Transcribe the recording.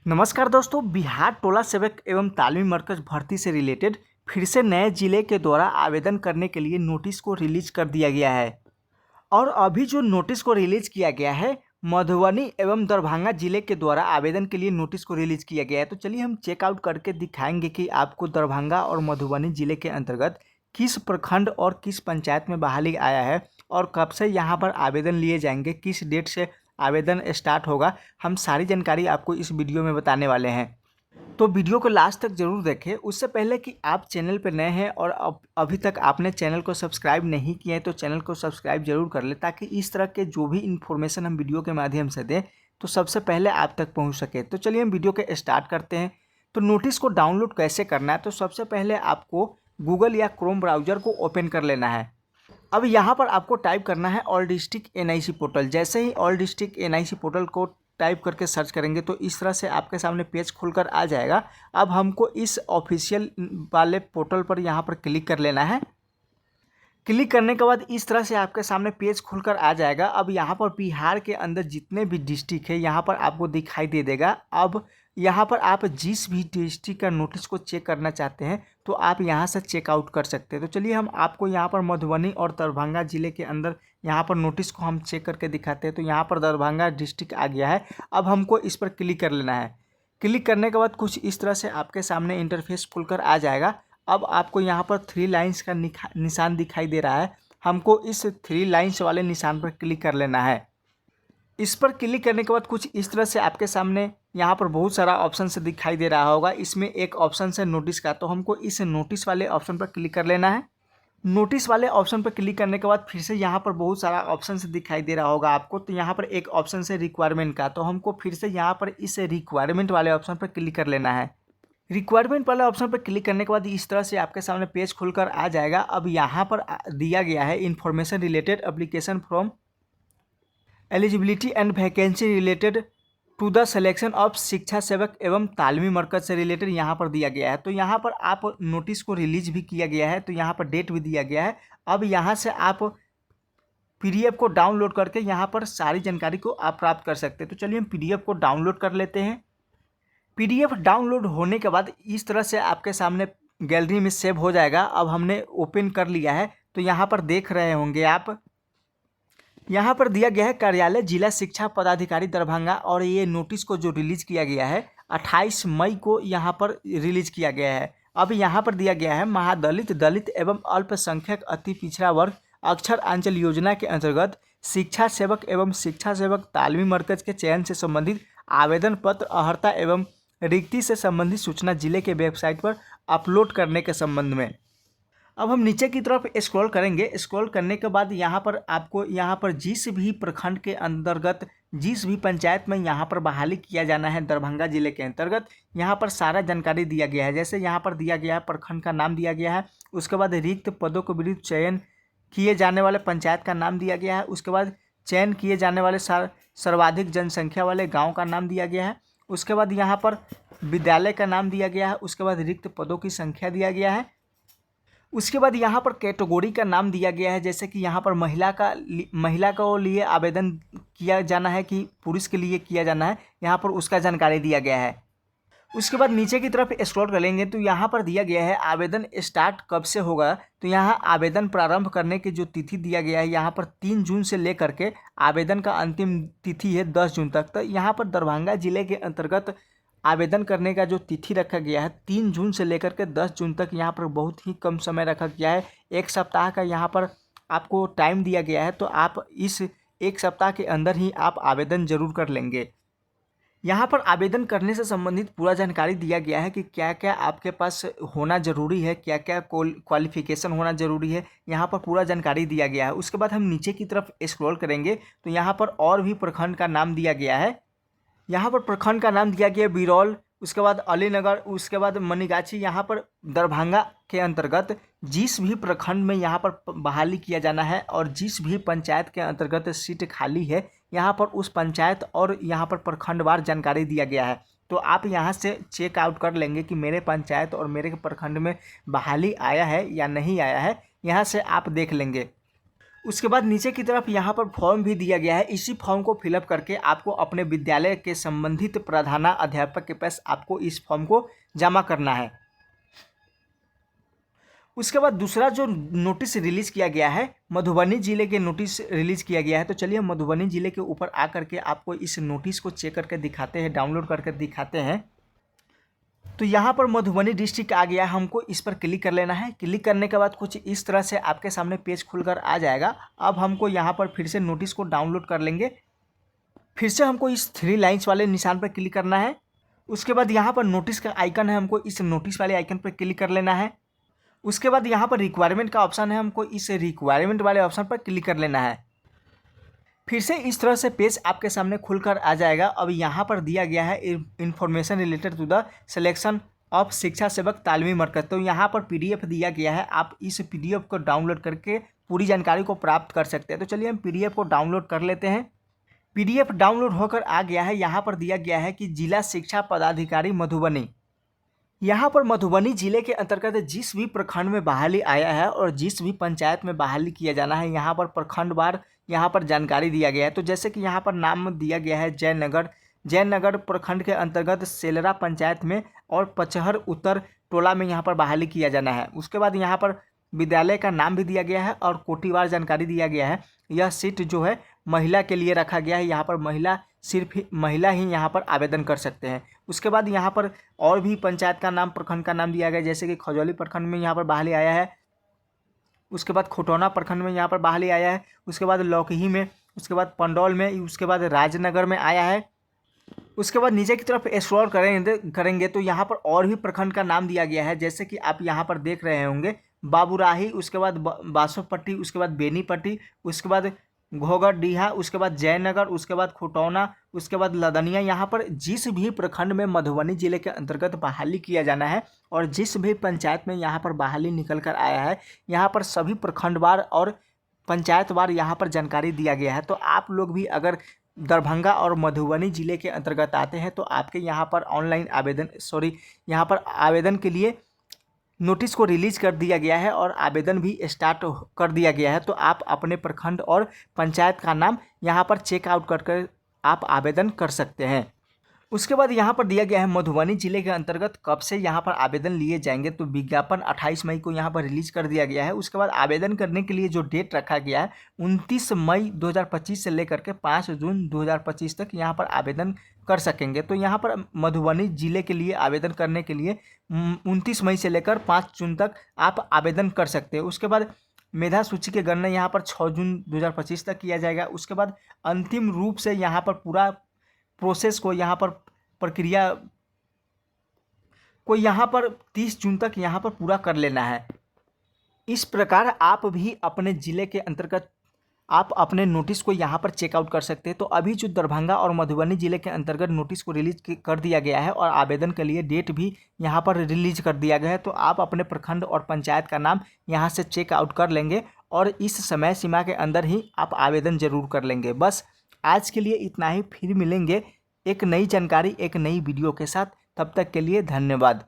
नमस्कार दोस्तों, बिहार टोला सेवक एवं तालीमी मरकज भर्ती से रिलेटेड फिर से नए जिले के द्वारा आवेदन करने के लिए नोटिस को रिलीज कर दिया गया है। और अभी जो नोटिस को रिलीज किया गया है, मधुबनी एवं दरभंगा जिले के द्वारा आवेदन के लिए नोटिस को रिलीज किया गया है। तो चलिए हम चेकआउट करके दिखाएंगे कि आपको दरभंगा और मधुबनी जिले के अंतर्गत किस प्रखंड और किस पंचायत में बहाली आया है और कब से यहाँ पर आवेदन लिए जाएंगे, किस डेट से आवेदन स्टार्ट होगा। हम सारी जानकारी आपको इस वीडियो में बताने वाले हैं, तो वीडियो को लास्ट तक जरूर देखें। उससे पहले कि आप चैनल पर नए हैं और अभी तक आपने चैनल को सब्सक्राइब नहीं किया है तो चैनल को सब्सक्राइब जरूर कर ले, ताकि इस तरह के जो भी इन्फॉर्मेशन हम वीडियो के माध्यम से दें तो सबसे पहले आप तक पहुंच सके। तो चलिए हम वीडियो के स्टार्ट करते हैं। तो नोटिस को डाउनलोड कैसे करना है, तो सबसे पहले आपको गूगल या क्रोम ब्राउजर को ओपन कर लेना है। अब यहाँ पर आपको टाइप करना है ऑल डिस्ट्रिक्ट एनआईसी पोर्टल। जैसे ही ऑल डिस्ट्रिक्ट एनआईसी पोर्टल को टाइप करके सर्च करेंगे तो इस तरह से आपके सामने पेज खुलकर आ जाएगा। अब हमको इस ऑफिशियल वाले पोर्टल पर यहाँ पर क्लिक कर लेना है। क्लिक करने के बाद इस तरह से आपके सामने पेज खुलकर आ जाएगा। अब यहाँ पर बिहार के अंदर जितने भी डिस्ट्रिक्ट है यहाँ पर आपको दिखाई दे देगा। अब यहाँ पर आप जिस भी डिस्ट्रिक्ट का नोटिस को चेक करना चाहते हैं तो आप यहाँ से चेकआउट कर सकते हैं। तो चलिए हम आपको यहाँ पर मधुबनी और दरभंगा जिले के अंदर यहाँ पर नोटिस को हम चेक करके दिखाते हैं। तो यहाँ पर दरभंगा डिस्ट्रिक्ट आ गया है। अब हमको इस पर क्लिक कर लेना है। क्लिक करने के बाद कुछ इस तरह से आपके सामने इंटरफेस खुलकर आ जाएगा। अब आपको यहाँ पर 3 लाइन्स का निशान दिखाई दे रहा है। हमको इस 3 लाइन्स वाले निशान पर क्लिक कर लेना है। इस पर क्लिक करने के बाद कुछ इस तरह से आपके सामने यहाँ पर बहुत सारा ऑप्शन से दिखाई दे रहा होगा। इसमें एक ऑप्शन है नोटिस का, तो हमको इस नोटिस वाले ऑप्शन पर क्लिक कर लेना है। नोटिस वाले ऑप्शन पर क्लिक करने के बाद फिर से यहाँ पर बहुत सारा ऑप्शन से दिखाई दे रहा होगा आपको। तो यहाँ पर एक ऑप्शन है रिक्वायरमेंट का, तो हमको फिर से यहाँ पर इस रिक्वायरमेंट वाले ऑप्शन पर क्लिक कर लेना है। रिक्वायरमेंट वाले ऑप्शन पर क्लिक करने के बाद इस तरह से आपके सामने पेज खुलकर आ जाएगा। अब यहाँ पर दिया गया है information related application from eligibility and vacancy related to the selection of शिक्षा सेवक एवं तालीमी मरकज से रिलेटेड यहाँ पर दिया गया है। तो यहाँ पर आप नोटिस को रिलीज भी किया गया है, तो यहाँ पर डेट भी दिया गया है। अब यहाँ से आप पीडीएफ को डाउनलोड करके यहाँ पर सारी जानकारी को आप प्राप्त कर सकते हैं। तो चलिए हम पीडीएफ को डाउनलोड कर लेते हैं। पीडीएफ डाउनलोड होने के बाद इस तरह से आपके सामने गैलरी में सेव हो जाएगा। अब हमने ओपन कर लिया है। तो यहाँ पर देख रहे होंगे आप, यहाँ पर दिया गया है कार्यालय जिला शिक्षा पदाधिकारी दरभंगा, और ये नोटिस को जो रिलीज किया गया है 28 मई को यहाँ पर रिलीज किया गया है। अब यहाँ पर दिया गया है महादलित, दलित एवं अल्पसंख्यक अति पिछड़ा वर्ग अक्षर अंचल योजना के अंतर्गत शिक्षा सेवक एवं शिक्षा सेवक तालीमी मरकज के चयन से संबंधित आवेदन पत्र अर्हता एवं रिक्ति से संबंधित सूचना जिले के वेबसाइट पर अपलोड करने के संबंध में। अब हम नीचे की तरफ स्क्रॉल करेंगे। स्क्रॉल करने के बाद यहाँ पर आपको यहाँ पर जिस भी प्रखंड के अंतर्गत जिस भी पंचायत में यहाँ पर बहाली किया जाना है दरभंगा जिले के अंतर्गत, यहाँ पर सारा जानकारी दिया गया है। जैसे यहाँ पर दिया गया है प्रखंड का नाम दिया गया है, उसके बाद रिक्त पदों के विरुद्ध चयन किए जाने वाले पंचायत का नाम दिया गया है, उसके बाद चयन किए जाने वाले सर्वाधिक जनसंख्या वाले गाँव का नाम दिया गया है, उसके बाद यहाँ पर विद्यालय का नाम दिया गया है, उसके बाद रिक्त पदों की संख्या दिया गया है, उसके बाद यहाँ पर कैटेगरी का नाम दिया गया है। जैसे कि यहाँ पर महिला को लिए आवेदन किया जाना है कि पुरुष के लिए किया जाना है, यहाँ पर उसका जानकारी दिया गया है। उसके बाद नीचे की तरफ स्क्रॉल करेंगे तो यहाँ पर दिया गया है आवेदन स्टार्ट कब से होगा। तो यहाँ आवेदन प्रारंभ करने की जो तिथि दिया गया है यहाँ पर 3 जून से लेकर के आवेदन का अंतिम तिथि है 10 जून तक। तो यहाँ पर दरभंगा जिले के अंतर्गत आवेदन करने का जो तिथि रखा गया है 3 जून से लेकर के 10 जून तक, यहाँ पर बहुत ही कम समय रखा गया है। 1 सप्ताह का यहाँ पर आपको टाइम दिया गया है। तो आप इस 1 सप्ताह के अंदर ही आप आवेदन जरूर कर लेंगे। यहाँ पर आवेदन करने से संबंधित पूरा जानकारी दिया गया है कि क्या क्या आपके पास होना ज़रूरी है, क्या क्या क्वालिफिकेशन होना ज़रूरी है, यहाँ पर पूरा जानकारी दिया गया है। उसके बाद हम नीचे की तरफ स्क्रॉल करेंगे तो यहाँ पर और भी प्रखंड का नाम दिया गया है। यहाँ पर प्रखंड का नाम दिया गया बिरौल, उसके बाद अलीनगर, उसके बाद मनीगाछी। यहाँ पर दरभंगा के अंतर्गत जिस भी प्रखंड में यहाँ पर बहाली किया जाना है और जिस भी पंचायत के अंतर्गत सीट खाली है यहाँ पर उस पंचायत और यहाँ पर प्रखंडवार जानकारी दिया गया है। तो आप यहाँ से चेक आउट कर लेंगे कि मेरे पंचायत और मेरे प्रखंड में बहाली आया है या नहीं आया है, यहाँ से आप देख लेंगे। उसके बाद नीचे की तरफ यहाँ पर फॉर्म भी दिया गया है। इसी फॉर्म को फिलअप करके आपको अपने विद्यालय के संबंधित प्रधानाध्यापक के पास आपको इस फॉर्म को जमा करना है। उसके बाद दूसरा जो नोटिस रिलीज किया गया है, मधुबनी जिले के नोटिस रिलीज किया गया है। तो चलिए मधुबनी जिले के ऊपर आकर के आपको इस नोटिस को चेक करके दिखाते हैं, डाउनलोड करके दिखाते हैं। तो यहाँ पर मधुबनी डिस्ट्रिक्ट आ गया, हमको इस पर क्लिक कर लेना है। क्लिक करने के बाद कुछ इस तरह से आपके सामने पेज खुलकर आ जाएगा। अब हमको यहाँ पर फिर से नोटिस को डाउनलोड कर लेंगे। फिर से हमको इस 3 लाइन्स वाले निशान पर क्लिक करना है। उसके बाद यहाँ पर नोटिस का आइकन है, हमको इस नोटिस वाले आइकन पर क्लिक कर लेना है। उसके बाद यहाँ पर रिक्वायरमेंट का ऑप्शन है, हमको इस रिक्वायरमेंट वाले ऑप्शन पर क्लिक कर लेना है। फिर से इस तरह से पेज आपके सामने खुलकर आ जाएगा। अब यहाँ पर दिया गया है information related to the selection of शिक्षा सेवक तालीमी मरकज। तो यहाँ पर PDF दिया गया है, आप इस PDF को डाउनलोड करके पूरी जानकारी को प्राप्त कर सकते हैं। तो चलिए हम PDF को डाउनलोड कर लेते हैं। PDF डाउनलोड होकर आ गया है। यहाँ पर दिया गया है कि जिला शिक्षा पदाधिकारी मधुबनी। यहाँ पर मधुबनी जिले के अंतर्गत जिस भी प्रखंड में बहाली आया है और जिस भी पंचायत में बहाली किया जाना है, यहाँ पर प्रखंडवार यहाँ पर जानकारी दिया गया है। तो जैसे कि यहाँ पर नाम दिया गया है जयनगर प्रखंड के अंतर्गत सेलरा पंचायत में और पचहर उत्तर टोला में यहाँ पर बहाली किया जाना है। उसके बाद यहाँ पर विद्यालय का नाम भी दिया गया है और कोटिवार जानकारी दिया गया है। यह सीट जो है महिला के लिए रखा गया है। यहाँ पर सिर्फ महिला ही यहाँ पर आवेदन कर सकते हैं। उसके बाद यहाँ पर और भी पंचायत का नाम, प्रखंड का नाम दिया गया, जैसे कि खजौली प्रखंड में यहाँ पर बहाली आया है। उसके बाद खोटौना प्रखंड में यहाँ पर बहाली आया है। उसके बाद लौकही में, उसके बाद पंडौल में, उसके बाद राजनगर में आया है। उसके बाद नीचे की तरफ स्क्रॉल करेंगे तो यहाँ पर और भी प्रखंड का नाम दिया गया है, जैसे कि आप यहाँ पर देख रहे होंगे बाबूराही, उसके बाद बासोपट्टी, उसके बाद बेनीपट्टी, उसके बाद घोघरडीहा, उसके बाद जयनगर, उसके बाद खोटौना, उसके बाद लदनिया। यहाँ पर जिस भी प्रखंड में मधुबनी जिले के अंतर्गत बहाली किया जाना है और जिस भी पंचायत में यहाँ पर बहाली निकल कर आया है, यहाँ पर सभी प्रखंडवार और पंचायतवार यहाँ पर जानकारी दिया गया है। तो आप लोग भी अगर दरभंगा और मधुबनी जिले के अंतर्गत आते हैं तो आपके यहाँ पर यहाँ पर आवेदन के लिए नोटिस को रिलीज कर दिया गया है और आवेदन भी स्टार्ट कर दिया गया है। तो आप अपने प्रखंड और पंचायत का नाम यहाँ पर चेकआउट कर आप आवेदन कर सकते हैं। उसके बाद यहाँ पर दिया गया है मधुबनी जिले के अंतर्गत कब से यहाँ पर आवेदन लिए जाएंगे। तो विज्ञापन 28 मई को यहाँ पर रिलीज कर दिया गया है। उसके बाद आवेदन करने के लिए जो डेट रखा गया है 29 मई 2025 से लेकर के 5 जून 2025 तक यहाँ पर आवेदन कर सकेंगे। तो यहाँ पर मधुबनी जिले के लिए आवेदन करने के लिए 29 मई से लेकर 5 जून तक आप आवेदन कर सकते हैं। उसके बाद मेधा सूची की गणना यहाँ पर 6 जून 2025 तक किया जाएगा। उसके बाद अंतिम रूप से यहाँ पर पूरा प्रोसेस को, यहाँ पर प्रक्रिया को यहाँ पर 30 जून तक यहाँ पर पूरा कर लेना है। इस प्रकार आप भी अपने ज़िले के अंतर्गत आप अपने नोटिस को यहाँ पर चेकआउट कर सकते हैं। तो अभी जो दरभंगा और मधुबनी जिले के अंतर्गत नोटिस को रिलीज कर दिया गया है और आवेदन के लिए डेट भी यहाँ पर रिलीज कर दिया गया है। तो आप अपने प्रखंड और पंचायत का नाम यहाँ से चेकआउट कर लेंगे और इस समय सीमा के अंदर ही आप आवेदन जरूर कर लेंगे। बस आज के लिए इतना ही, फिर मिलेंगे एक नई जानकारी एक नई वीडियो के साथ। तब तक के लिए धन्यवाद।